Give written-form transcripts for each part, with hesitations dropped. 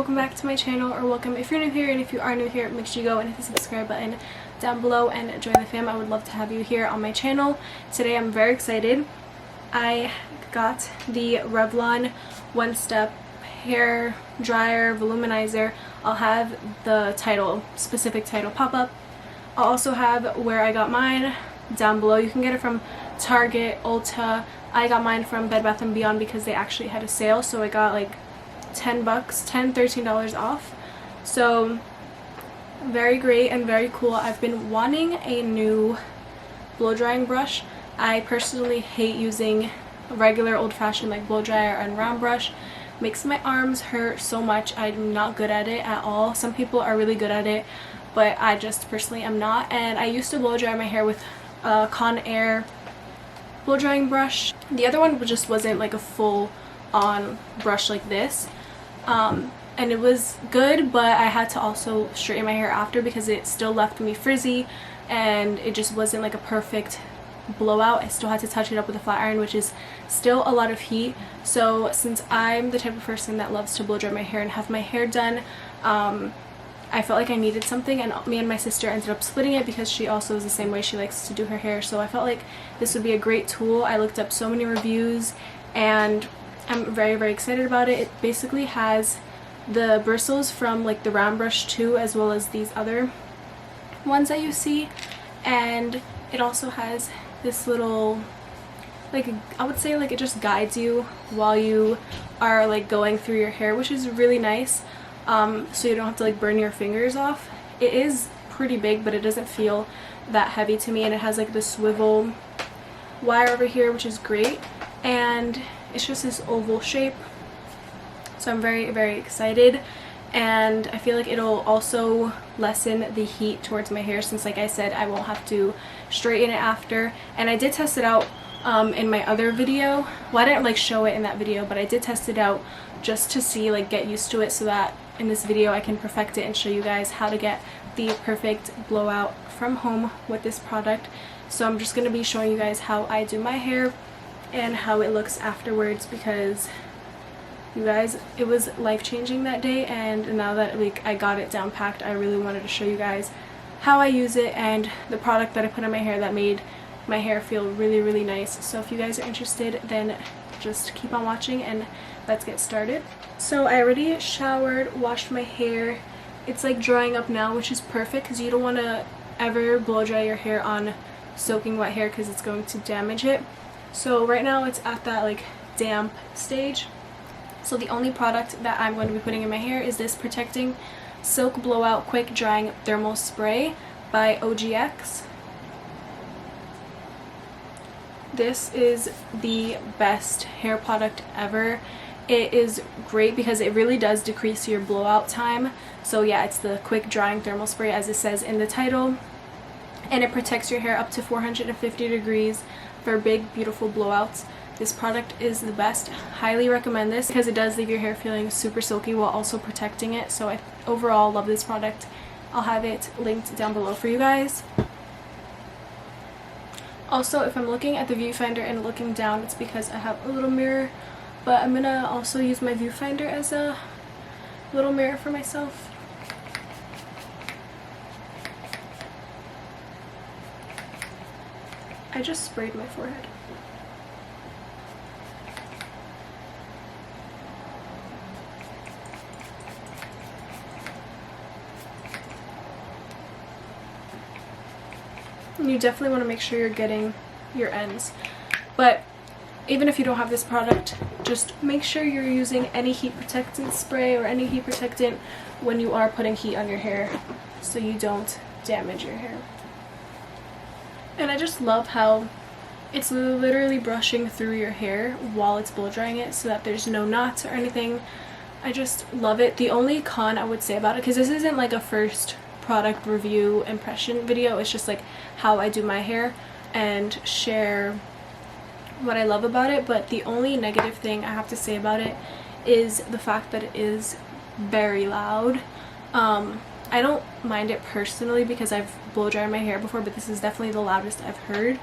welcome back to my channel, or welcome if you're new here, and if you are new here, make sure you go and hit the subscribe button down below and join the fam. I would love to have you here on my channel. Today I'm very excited. I got the Revlon One Step hair dryer voluminizer. I'll have the specific title pop up. I'll also have where I got mine down below. You can get it from Target, Ulta. I got mine from Bed Bath & Beyond because they actually had a sale, so I got like $13 off. So very great and very cool. I've been wanting a new blow drying brush. I personally hate using a regular old-fashioned like blow dryer and round brush. Makes my arms hurt so much. I'm not good at it at all. Some people are really good at it, but I just personally am not. And I used to blow dry my hair with a Conair blow drying brush. The other one just wasn't like a full on brush like this, and it was good, but I had to also straighten my hair after because it still left me frizzy and it just wasn't like a perfect blowout. I still had to touch it up with a flat iron, which is still a lot of heat. So since I'm the type of person that loves to blow dry my hair and have my hair done, I felt like I needed something, and me and my sister ended up splitting it because she also is the same way. She likes to do her hair, so I felt like this would be a great tool. I looked up so many reviews and I'm very, very excited about it. It basically has the bristles from like the round brush too, as well as these other ones that you see, and it also has this little, like, I would say like it just guides you while you are like going through your hair, which is really nice. So you don't have to like burn your fingers off. It is pretty big, but it doesn't feel that heavy to me, and it has like the swivel wire over here, which is great, and it's just this oval shape. So I'm very, very excited, and I feel like it'll also lessen the heat towards my hair since, like I said, I won't have to straighten it after. And I did test it out in my other video. Well, I didn't like show it in that video, but I did test it out just to see, like, get used to it, so that in this video I can perfect it and show you guys how to get the perfect blowout from home with this product. So I'm just going to be showing you guys how I do my hair and how it looks afterwards, because you guys, it was life-changing that day, and now that like I got it down packed, I really wanted to show you guys how I use it and the product that I put on my hair that made my hair feel really, really nice. So if you guys are interested, then just keep on watching and let's get started. So I already showered, washed my hair. It's like drying up now, which is perfect because you don't want to ever blow dry your hair on soaking wet hair because it's going to damage it. So right now it's at that like damp stage. So the only product that I'm going to be putting in my hair is this Protecting Silk Blowout Quick Drying Thermal Spray by OGX. This is the best hair product ever. It is great because it really does decrease your blowout time. So yeah, it's the quick drying thermal spray as it says in the title, and it protects your hair up to 450 degrees for big, beautiful blowouts. This product is the best. Highly recommend this because it does leave your hair feeling super silky while also protecting it. So I overall love this product. I'll have it linked down below for you guys. Also, if I'm looking at the viewfinder and looking down, it's because I have a little mirror, but I'm gonna also use my viewfinder as a little mirror for myself. I just sprayed my forehead. And you definitely want to make sure you're getting your ends. But even if you don't have this product, just make sure you're using any heat protectant spray or any heat protectant when you are putting heat on your hair so you don't damage your hair. And I just love how it's literally brushing through your hair while it's blow drying it so that there's no knots or anything. I just love it. The only con I would say about it, because this isn't like a first product review impression video, it's just like how I do my hair and share what I love about it, but the only negative thing I have to say about it is the fact that it is very loud. I don't mind it personally because I've blow dried my hair before, but this is definitely the loudest I've heard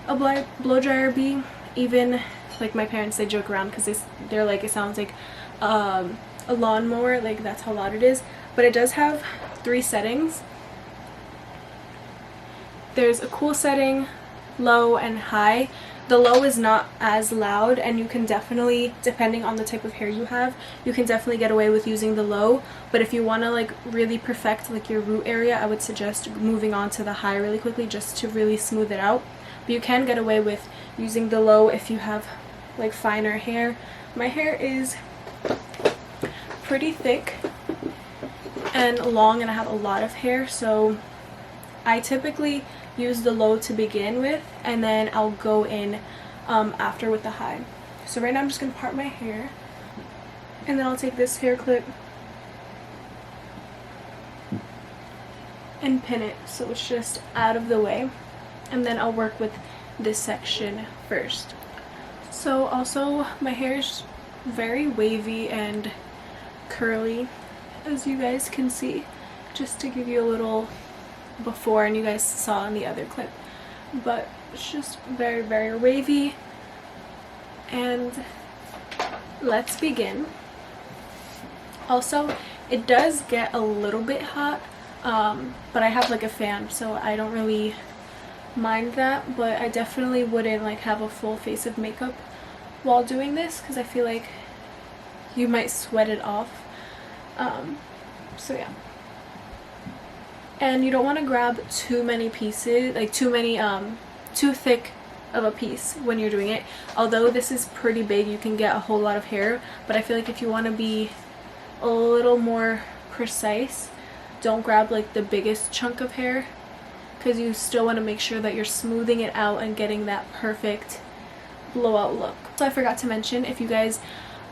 a blow dryer be. Even like my parents, they joke around because they're like, it sounds like a lawnmower, like that's how loud it is. But it does have 3 settings. There's a cool setting, low, and high. The low is not as loud, and you can definitely, depending on the type of hair you have, you can definitely get away with using the low. But if you want to like really perfect like your root area, I would suggest moving on to the high really quickly just to really smooth it out. But you can get away with using the low if you have like finer hair. My hair is pretty thick and long, and I have a lot of hair, so I typically use the low to begin with, and then I'll go in after with the high. So right now I'm just going to part my hair, and then I'll take this hair clip and pin it so it's just out of the way, and then I'll work with this section first. So also my hair is very wavy and curly, as you guys can see, just to give you a little before, and you guys saw in the other clip, but it's just very, very wavy. And let's begin. Also, it does get a little bit hot, but I have like a fan, so I don't really mind that. But I definitely wouldn't like have a full face of makeup while doing this, because I feel like you might sweat it off. So yeah. And you don't want to grab too many pieces, like too thick of a piece when you're doing it. Although this is pretty big, you can get a whole lot of hair, but I feel like if you want to be a little more precise, don't grab like the biggest chunk of hair, because you still want to make sure that you're smoothing it out and getting that perfect blowout look. So I forgot to mention, if you guys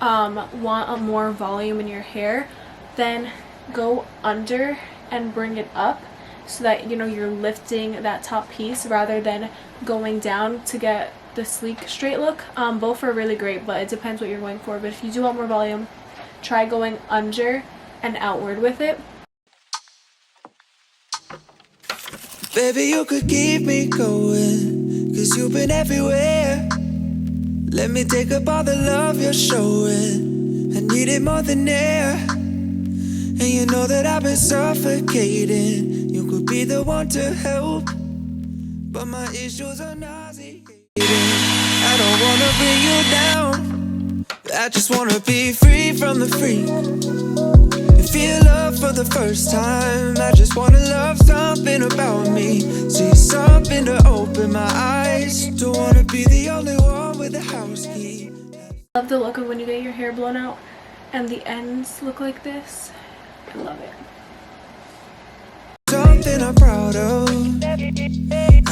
want a more volume in your hair, then go under and bring it up so that you know you're lifting that top piece rather than going down to get the sleek straight look. Both are really great, but it depends what you're going for. But if you do want more volume, try going under and outward with it. Baby, you could keep me going, 'cause you've been everywhere. Let me take up all the love you're showing. I need it more than air. And you know that I've been suffocating. You could be the one to help, but my issues are nauseating. I don't wanna bring you down, I just wanna be free from the freak. And feel love for the first time. I just wanna love something about me. See something to open my eyes. Don't wanna be the only one with a house key. Love the look of when you get your hair blown out and the ends look like this. I love it. Something I'm proud of.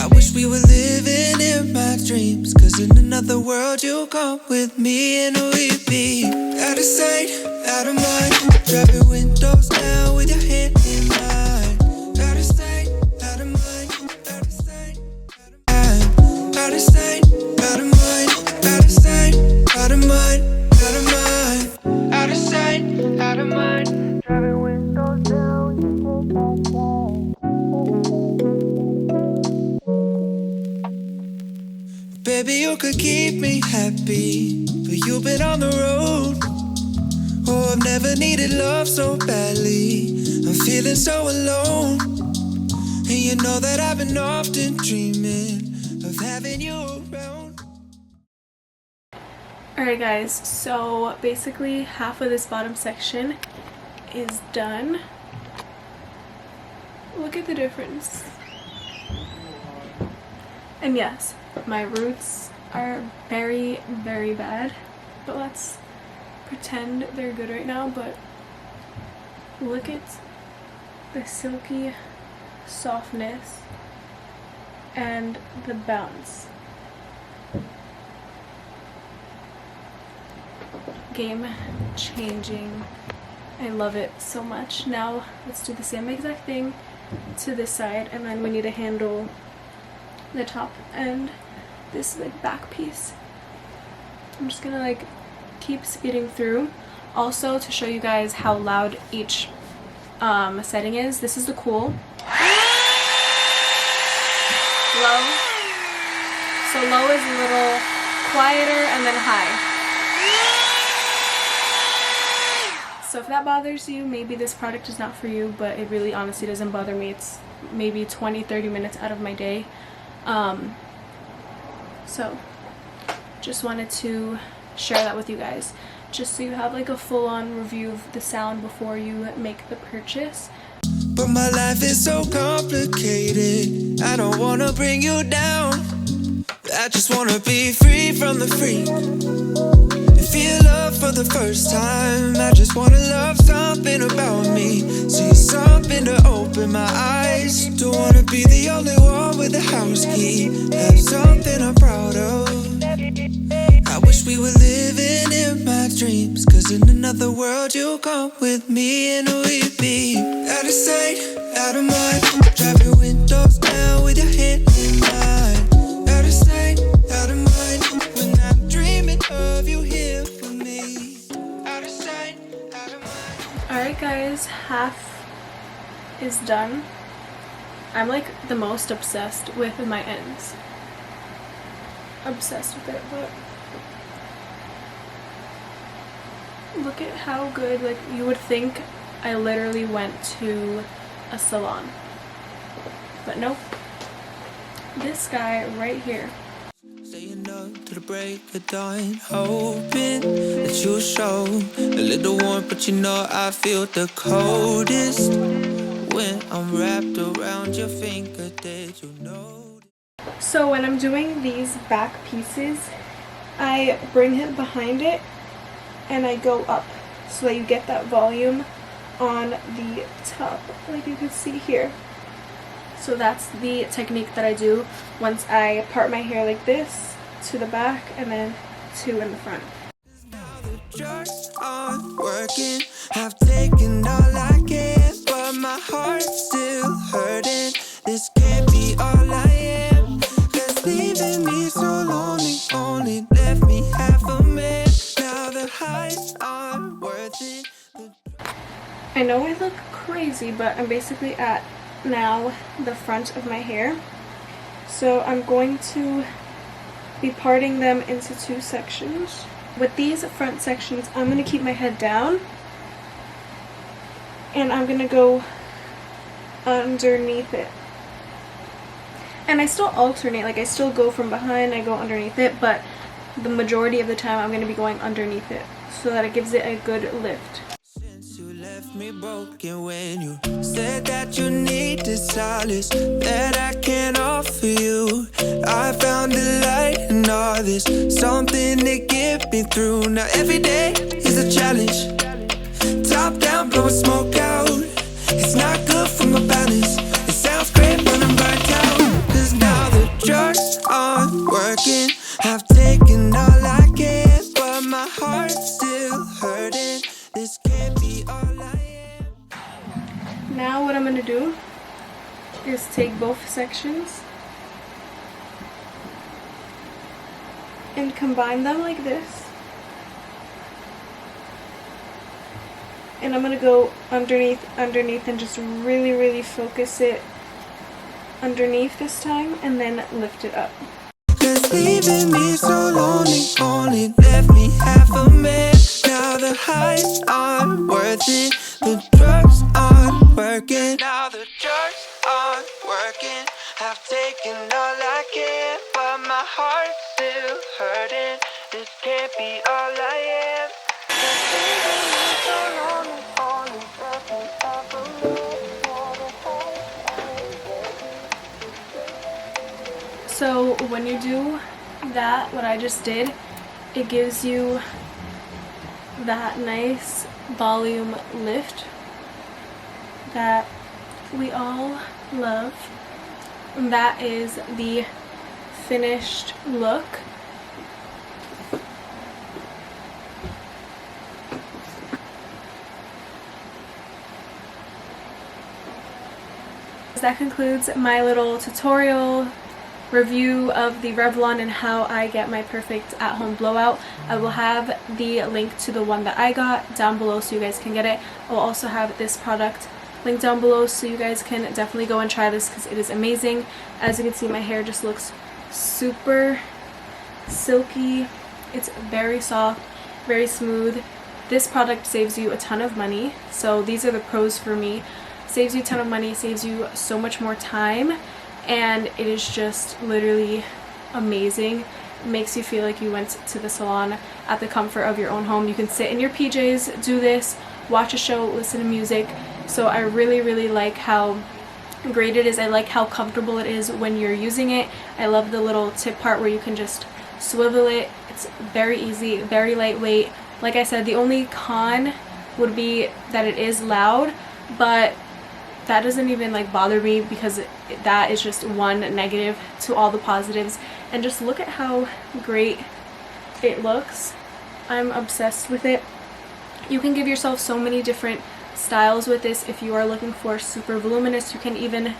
I wish we were living in my dreams, 'cause in another world you come with me and we'd be out of sight, out of mind. Driving windows down with your hand in mine. Out of sight, out of mind. Out of sight, out of mind. Out of sight, out of mind. Out of sight, out of mind. Out of mind. Out of sight, out of mind. Driving windows down. Baby, you could keep me happy, but you've been on the road. Oh, I've never needed love so badly. I'm feeling so alone. And you know that I've been often dreaming of having you around. Alright guys, so basically half of this bottom section is done. Look at the difference. And yes, my roots are very, very bad, but let's pretend they're good right now. But look at the silky softness and the bounce. Game changing. I love it so much. Now let's do the same exact thing to this side, and then we need to handle the top and this like back piece. I'm just gonna like keep speeding through. Also, to show you guys how loud each setting is, this is the cool, low. So low is a little quieter, and then high. So if that bothers you, maybe this product is not for you, but it really honestly doesn't bother me. It's maybe 20-30 minutes out of my day. So just wanted to share that with you guys, just so you have like a full-on review of the sound before you make the purchase. But my life is so complicated, I don't wanna bring you down. I just wanna be free from the freak and feel love for the first time. I just wanna love something about me, see something to open my eyes. Don't wanna be the only one with a house key, have something I'm proud of. I wish we were living in my dreams, cause in another world you come with me and we be out of sight, out of mind. Drive your windows down with your hand in mine. Out of sight, out of mind. When I'm dreaming of you here with me. Out of sight, out of mind. Alright guys, half is done. I'm like the most obsessed with my ends. Obsessed with it, but look at how good, like you would think I literally went to a salon, but nope, this guy right here. Staying up to the break of dawn, hoping that you'll show a little warmth, but you know I feel the coldest when I'm wrapped around your finger. Did you know? So when I'm doing these back pieces, I bring it behind it and I go up so that you get that volume on the top, like you can see here. So that's the technique that I do once I part my hair like this to the back and then two in the front. Now the drugs aren't working, I've taken all I can, but my heart's still hurting. This can't be all I am, 'cause leaving me so lonely only left me half a man. Now the highs aren't worth it. I know I look crazy, but I'm basically at now the front of my hair. So I'm going to be parting them into two sections. With these front sections, I'm going to keep my head down and I'm going to go underneath it. And I still alternate, like I still go from behind, I go underneath it, but the majority of the time I'm going to be going underneath it so that it gives it a good lift. Since you left me broken, when you said that you needed solace that I can't offer you, I found a light in all this, something to get me through. Now every day is a challenge, top down, blowing smoke out. It's not good for my balance, it sounds great when I'm burnt out. 'Cause now the drugs aren't working, I've taken all I can, but my heart's still hurting. This can't be all I am. Now what I'm going to do is take both sections and combine them like this. And I'm going to go underneath and just really focus it underneath this time and then lift it up. 'Cause leaving me so lonely only left me half a man. Now the highs aren't worth it, the drugs aren't working. Now the drugs aren't working, I've taken all I can, but my heart's still hurting. This can't be all I am. 'Cause leaving me so lonely only left me half a man. Now the highs aren't working. So when you do that, what I just did, it gives you that nice volume lift that we all love. And that is the finished look. That concludes my little tutorial review of the Revlon and how I get my perfect at-home blowout. I will have the link to the one that I got down below so you guys can get it. I will also have this product linked down below so you guys can definitely go and try this because it is amazing. As you can see, my hair just looks super silky. It's very soft, very smooth, this product saves you a ton of money. So these are the pros for me. Saves you a ton of money, saves you so much more time, and it is just literally amazing. It makes you feel like you went to the salon at the comfort of your own home. You can sit in your PJs, do this, watch a show, listen to music. So I really like how great it is. I like how comfortable it is when you're using it. I love the little tip part where you can just swivel it. It's very easy, very lightweight. Like I said, the only con would be that it is loud, but that doesn't even like bother me, because that is just one negative to all the positives. And just look at how great it looks. I'm obsessed with it. You can give yourself so many different styles with this. If you are looking for super voluminous, you can even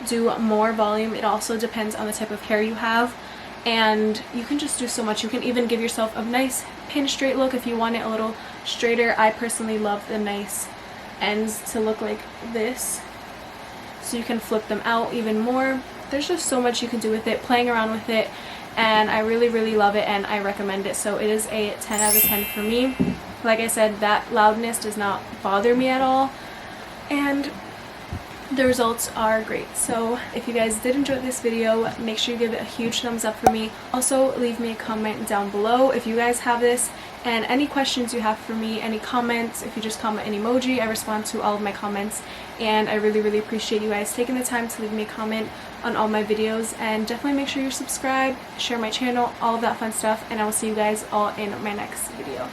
do more volume. It also depends on the type of hair you have, and you can just do so much. You can even give yourself a nice pin straight look if you want it a little straighter. I personally love the nice ends to look like this, so you can flip them out even more. There's just so much you can do with it, playing around with it, and I really love it, and I recommend it. So it is a 10 out of 10 for me. Like I said, that loudness does not bother me at all, and the results are great. So if you guys did enjoy this video, make sure you give it a huge thumbs up for me. Also, leave me a comment down below if you guys have this, and any questions you have for me, any comments. If you just comment an emoji, I respond to all of my comments, and I really appreciate you guys taking the time to leave me a comment on all my videos. And definitely make sure you're subscribed, share my channel, all of that fun stuff, and I will see you guys all in my next video.